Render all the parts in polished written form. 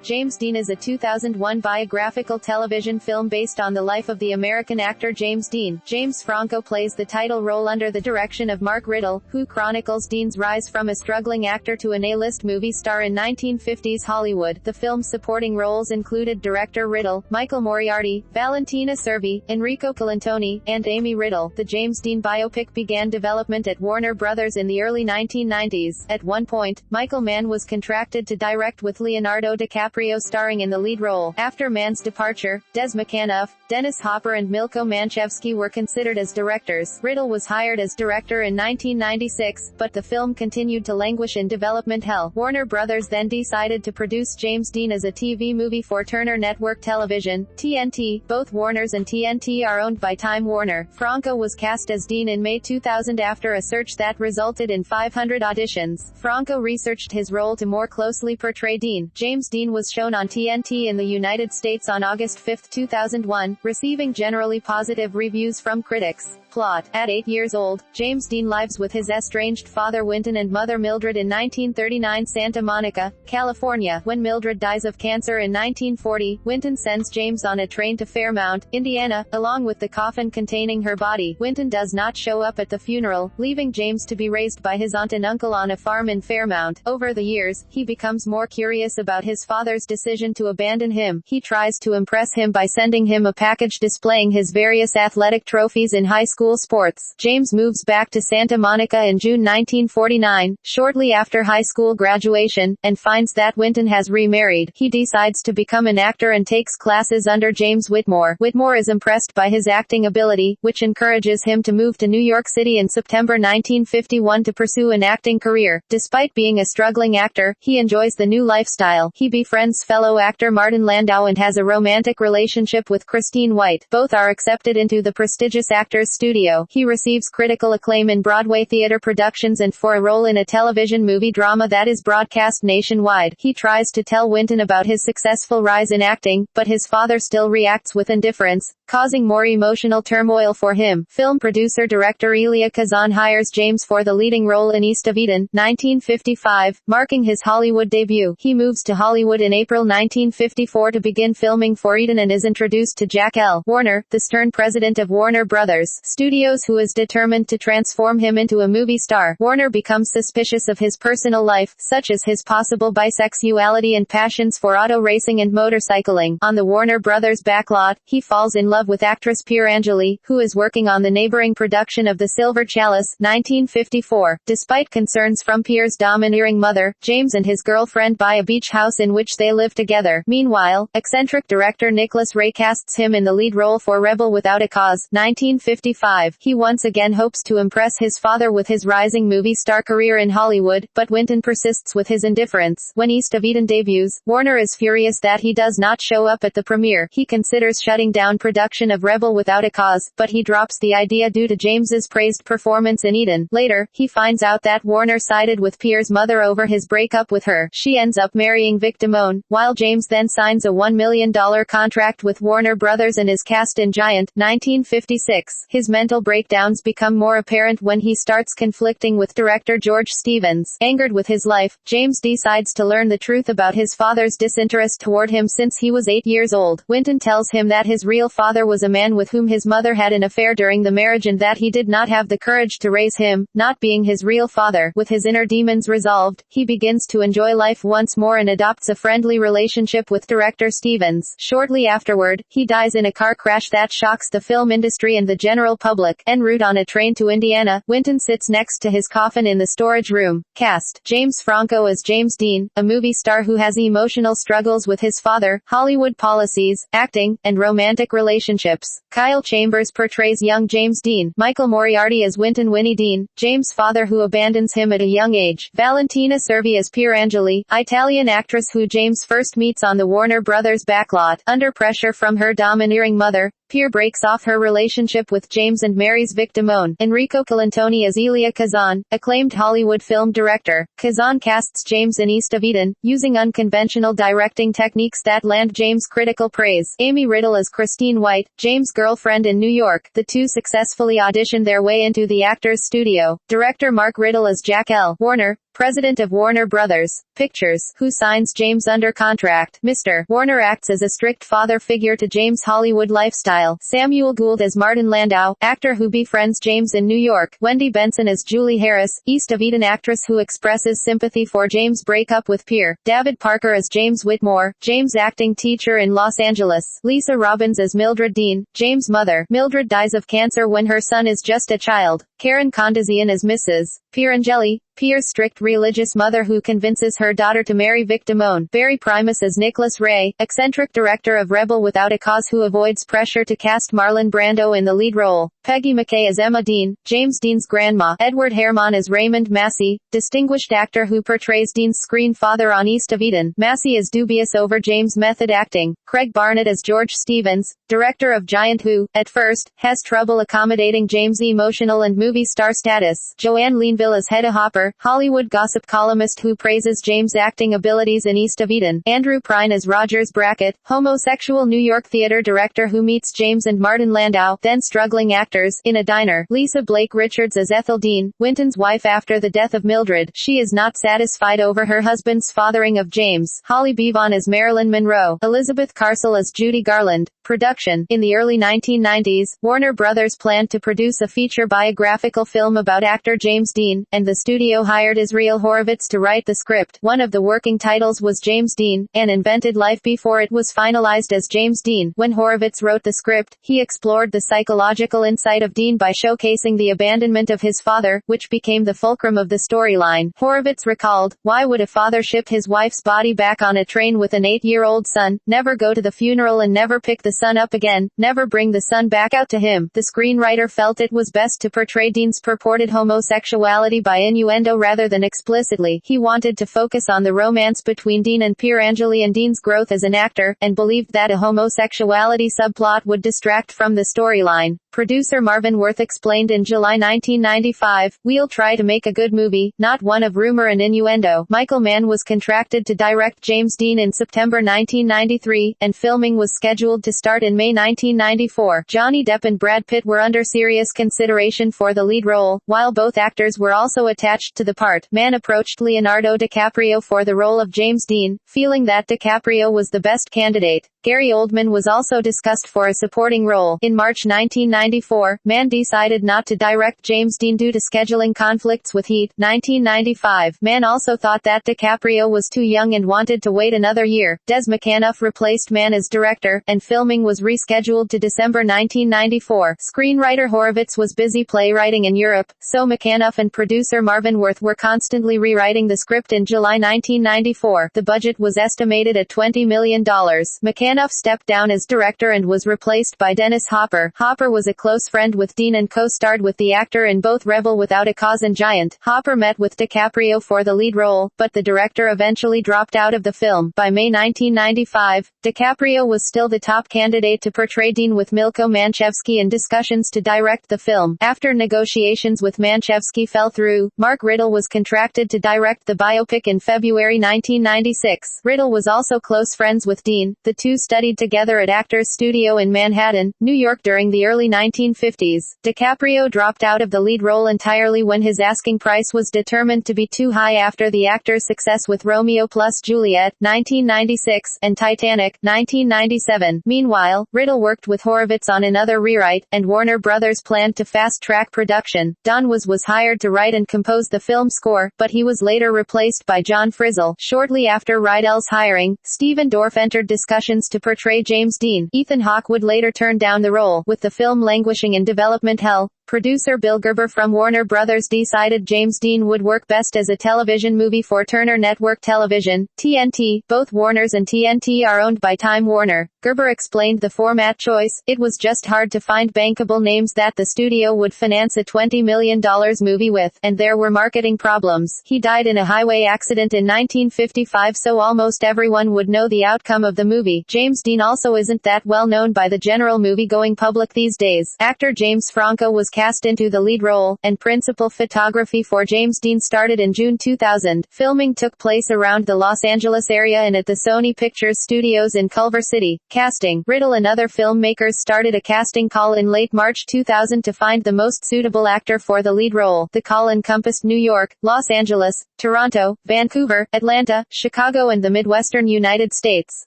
James Dean is a 2001 biographical television film based on the life of the American actor James Dean. James Franco plays the title role under the direction of Mark Riddle, who chronicles Dean's rise from a struggling actor to an A-list movie star in 1950s Hollywood. The film's supporting roles included director Riddle, Michael Moriarty, Valentina Cervi, Enrico Colantoni, and Amy Riddle. The James Dean biopic began development at Warner Brothers in the early 1990s. At one point, Michael Mann was contracted to direct with Leonardo DiCaprio starring in the lead role. After Mann's departure, Des McAnuff, Dennis Hopper and Milko Manchevsky were considered as directors. Riddle was hired as director in 1996, but the film continued to languish in development hell. Warner Brothers then decided to produce James Dean as a TV movie for Turner Network Television, TNT. Both Warners and TNT are owned by Time Warner. Franco was cast as Dean in May 2000 after a search that resulted in 500 auditions. Franco researched his role to more closely portray Dean. James Dean was shown on TNT in the United States on August 5, 2001, receiving generally positive reviews from critics. Plot. At 8 years old, James Dean lives with his estranged father Wynton and mother Mildred in 1939 Santa Monica, California. When Mildred dies of cancer in 1940, Wynton sends James on a train to Fairmount, Indiana, along with the coffin containing her body. Wynton does not show up at the funeral, leaving James to be raised by his aunt and uncle on a farm in Fairmount. Over the years, he becomes more curious about his father's decision to abandon him. He tries to impress him by sending him a package displaying his various athletic trophies in high school sports. James moves back to Santa Monica in June 1949, shortly after high school graduation, and finds that Wynton has remarried. He decides to become an actor and takes classes under James Whitmore. Whitmore is impressed by his acting ability, which encourages him to move to New York City in September 1951 to pursue an acting career. Despite being a struggling actor, he enjoys the new lifestyle. He befriends fellow actor Martin Landau and has a romantic relationship with Christine White. Both are accepted into the prestigious Actors Studio. He receives critical acclaim in Broadway theater productions and for a role in a television movie drama that is broadcast nationwide. He tries to tell Wynton about his successful rise in acting, but his father still reacts with indifference, causing more emotional turmoil for him. Film producer-director Elia Kazan hires James for the leading role in East of Eden, 1955, marking his Hollywood debut. He moves to Hollywood in April 1954 to begin filming for Eden and is introduced to Jack L. Warner, the stern president of Warner Brothers Studios, who is determined to transform him into a movie star. Warner becomes suspicious of his personal life, such as his possible bisexuality and passions for auto racing and motorcycling. On the Warner Brothers backlot, he falls in love with actress Pier Angeli, who is working on the neighboring production of The Silver Chalice, 1954. Despite concerns from Pier's domineering mother, James and his girlfriend buy a beach house in which they live together. Meanwhile, eccentric director Nicholas Ray casts him in the lead role for Rebel Without a Cause, 1955. He once again hopes to impress his father with his rising movie star career in Hollywood, but Wynton persists with his indifference. When East of Eden debuts, Warner is furious that he does not show up at the premiere. He considers shutting down production of Rebel Without a Cause, but he drops the idea due to James's praised performance in Eden. Later, he finds out that Warner sided with Pier's mother over his breakup with her. She ends up marrying Vic Damone, while James then signs a $1 million contract with Warner Brothers and is cast in Giant, 1956. His mental breakdowns become more apparent when he starts conflicting with director George Stevens. Angered with his life, James decides to learn the truth about his father's disinterest toward him since he was 8 years old. Wynton tells him that his real father was a man with whom his mother had an affair during the marriage and that he did not have the courage to raise him, not being his real father. With his inner demons resolved, he begins to enjoy life once more and adopts a friendly relationship with director Stevens. Shortly afterward, he dies in a car crash that shocks the film industry and the general public. En route on a train to Indiana, Wynton sits next to his coffin in the storage room. Cast: James Franco as James Dean, a movie star who has emotional struggles with his father, Hollywood policies, acting, and romantic relationships. Kyle Chambers portrays young James Dean. Michael Moriarty as Wynton Winnie Dean, James' father who abandons him at a young age. Valentina Cervi as Pier Angeli, Italian actress who James first meets on the Warner Brothers backlot. Under pressure from her domineering mother, Pier breaks off her relationship with James and marries Vic Damone. Enrico Colantoni as Elia Kazan, acclaimed Hollywood film director. Kazan casts James in East of Eden, using unconventional directing techniques that land James critical praise. Amy Riddle as Christine White, James' girlfriend in New York. The two successfully audition their way into the Actors Studio. Director Mark Riddle as Jack L. Warner, president of Warner Brothers Pictures, who signs James under contract. Mr. Warner acts as a strict father figure to James' Hollywood lifestyle. Samuel Gould as Martin Landau, actor who befriends James in New York. Wendy Benson as Julie Harris, East of Eden actress who expresses sympathy for James' breakup with Pierre. David Parker as James Whitmore, James' acting teacher in Los Angeles. Lisa Robbins as Mildred Dean, James' mother. Mildred dies of cancer when her son is just a child. Karen Kondasian as Mrs. Pierangeli, Pierre's strict religious mother who convinces her daughter to marry Vic Damone. Barry Primus as Nicholas Ray, eccentric director of Rebel Without a Cause who avoids pressure to cast Marlon Brando in the lead role. Peggy McKay as Emma Dean, James Dean's grandma. Edward Herrmann as Raymond Massey, distinguished actor who portrays Dean's screen father on East of Eden. Massey is dubious over James' method acting. Craig Barnett as George Stevens, director of Giant who, at first, has trouble accommodating James' emotional and movie star status. Joanne Leanville as Hedda Hopper, Hollywood gossip columnist who praises James' acting abilities in East of Eden. Andrew Prine as Rogers Brackett, homosexual New York theater director who meets James and Martin Landau, then struggling actors, in a diner. Lisa Blake Richards as Ethel Dean, Winton's wife after the death of Mildred. She is not satisfied over her husband's fathering of James. Holly Beavon as Marilyn Monroe. Elizabeth Carcel as Judy Garland. Production. In the early 1990s, Warner Brothers planned to produce a feature biographical film about actor James Dean, and the studio hired Israel Horovitz to write the script. One of the working titles was James Dean, An Invented Life before it was finalized as James Dean. When Horovitz wrote the script, he explored the psychological insight of Dean by showcasing the abandonment of his father, which became the fulcrum of the storyline. Horovitz recalled, "Why would a father ship his wife's body back on a train with an 8-year-old son, never go to the funeral and never pick the son up again, never bring the son back out to him?" The screenwriter felt it was best to portray Dean's purported homosexuality by innuendo rather than explicitly. He wanted to focus on the romance between Dean and Pierangeli and Dean's growth as an actor, and believed that a homosexuality subplot would distract from the storyline. Producer Marvin Worth explained in July 1995, "We'll try to make a good movie, not one of rumor and innuendo." Michael Mann was contracted to direct James Dean in September 1993, and filming was scheduled to start in May 1994. Johnny Depp and Brad Pitt were under serious consideration for the lead role, while both actors were also attached to the part. Mann approached Leonardo DiCaprio for the role of James Dean, feeling that DiCaprio was the best candidate. Gary Oldman was also discussed for a supporting role. In March 1994, Mann decided not to direct James Dean due to scheduling conflicts with Heat. 1995. Mann also thought that DiCaprio was too young and wanted to wait another year. Des McAnuff replaced Mann as director, and filming was rescheduled to December 1994. Screenwriter Horovitz was busy playwriting in Europe, so McAnuff and producer Marvin Worth were constantly rewriting the script. In July 1994, the budget was estimated at $20 million. McAnuff stepped down as director and was replaced by Dennis Hopper. Hopper was a close friend with Dean and co-starred with the actor in both Rebel Without a Cause and Giant. Hopper met with DiCaprio for the lead role, but the director eventually dropped out of the film. By May 1995, DiCaprio was still the top candidate to portray Dean, with Milko Manchevsky in discussions to direct the film. After negotiations with Manchevsky fell through, Mark Riddle was contracted to direct the biopic in February 1996. Riddle was also close friends with Dean. The two studied together at Actors Studio in Manhattan, New York during the early 1950s. DiCaprio dropped out of the lead role entirely when his asking price was determined to be too high after the actor's success with Romeo plus Juliet, 1996, and Titanic, 1997. Meanwhile, Riddle worked with Horovitz on another rewrite, and Warner Brothers planned to fast-track production. Don Was hired to write and compose the film score, but he was later replaced by John Frizzell. Shortly after Rydell's hiring, Stephen Dorff entered discussions to portray James Dean. Ethan Hawke would later turn down the role. With the film languishing in development hell, producer Bill Gerber from Warner Brothers decided James Dean would work best as a television movie for Turner Network Television, TNT. Both Warners and TNT are owned by Time Warner. Gerber explained the format choice: "It was just hard to find bankable names that the studio would finance a $20 million movie with, and there were marketing problems." He died in a highway accident in 1955, so almost everyone would know the outcome of the movie. James Dean also isn't that well known by the general movie-going public these days. Actor James Franco was cast into the lead role, and principal photography for James Dean started in June 2000. Filming took place around the Los Angeles area and at the Sony Pictures Studios in Culver City. Casting. Riddle and other filmmakers started a casting call in late March 2000 to find the most suitable actor for the lead role. The call encompassed New York, Los Angeles, Toronto, Vancouver, Atlanta, Chicago and the Midwestern United States.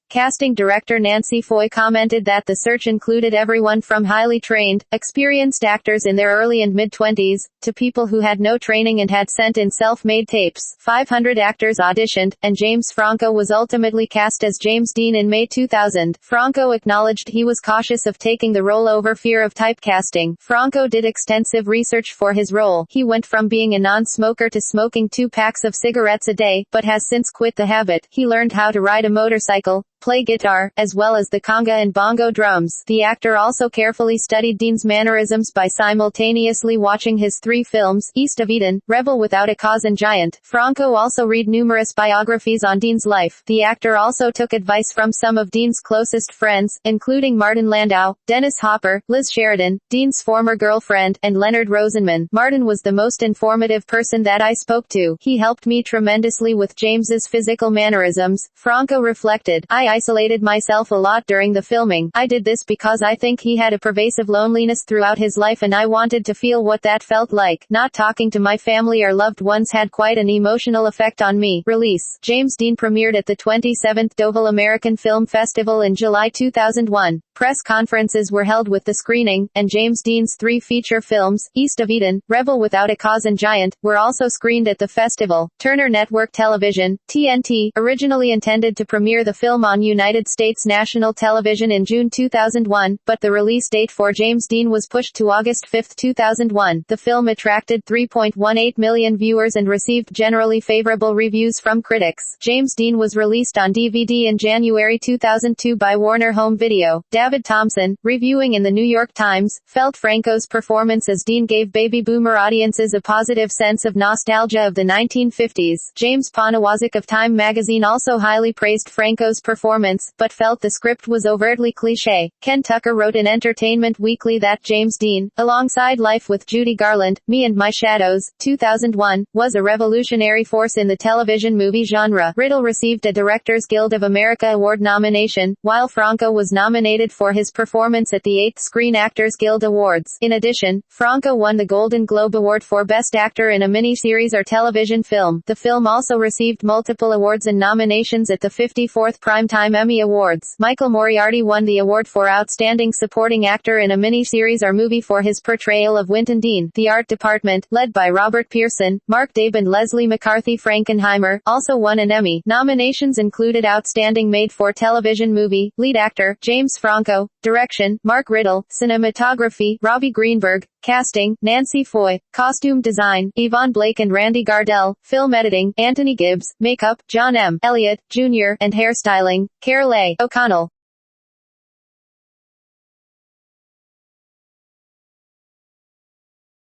Casting director Nancy Foy commented that the search included everyone from highly trained, experienced actors in their early and mid-20s, to people who had no training and had sent in self-made tapes. 500 actors auditioned, and James Franco was ultimately cast as James Dean in May 2000. Franco acknowledged he was cautious of taking the role over fear of typecasting. Franco did extensive research for his role. He went from being a non-smoker to smoking 2 packs of cigarettes a day, but has since quit the habit. He learned how to ride a motorcycle, play guitar, as well as the conga and bongo drums. The actor also carefully studied Dean's mannerisms by simultaneously watching his 3 films, East of Eden, Rebel Without a Cause and Giant. Franco also read numerous biographies on Dean's life. The actor also took advice from some of Dean's closest friends, including Martin Landau, Dennis Hopper, Liz Sheridan, Dean's former girlfriend, and Leonard Rosenman. Martin was the most informative person that I spoke to. He helped me tremendously with James's physical mannerisms. Franco reflected, I isolated myself a lot during the filming. I did this because I think he had a pervasive loneliness throughout his life and I wanted to feel what that felt like. Not talking to my family or loved ones had quite an emotional effect on me. Release. James Dean premiered at the 27th Deauville American Film Festival in July 2001. Press conferences were held with the screening, and James Dean's 3 feature films, East of Eden, Rebel Without a Cause and Giant, were also screened at the festival. Turner Network Television, TNT, originally intended to premiere the film on United States national television in June 2001, but the release date for James Dean was pushed to August 5, 2001. The film attracted 3.18 million viewers and received generally favorable reviews from critics. James Dean was released on DVD in January 2002 by Warner Home Video. David Thompson, reviewing in the New York Times, felt Franco's performance as Dean gave baby boomer audiences a positive sense of nostalgia of the 1950s. James Poniewozik of Time magazine also highly praised Franco's performance, but felt the script was overtly cliché. Ken Tucker wrote in Entertainment Weekly that James Dean, alongside Life with Judy Garland, Me and My Shadows, 2001, was a revolutionary force in the television movie genre. Riddle received a Directors Guild of America Award nomination, while Franco was nominated for his performance at the 8th Screen Actors Guild Awards. In addition, Franco won the Golden Globe Award for Best Actor in a Miniseries or Television Film. The film also received multiple awards and nominations at the 54th Primetime Emmy Awards. Michael Moriarty won the award for Outstanding Supporting Actor in a Miniseries or Movie for his portrayal of Winton Dean. The art department, led by Robert Pearson, Mark Dabe and Leslie McCarthy Frankenheimer, also won an Emmy. Nominations included Outstanding Made-for-Television Movie, Lead Actor, James Franco, Direction, Mark Riddle, Cinematography, Robbie Greenberg, Casting, Nancy Foy, Costume Design, Yvonne Blake and Randy Gardell, Film Editing, Anthony Gibbs, Makeup, John M. Elliott, Jr., and Hairstyling, Carol A. O'Connell.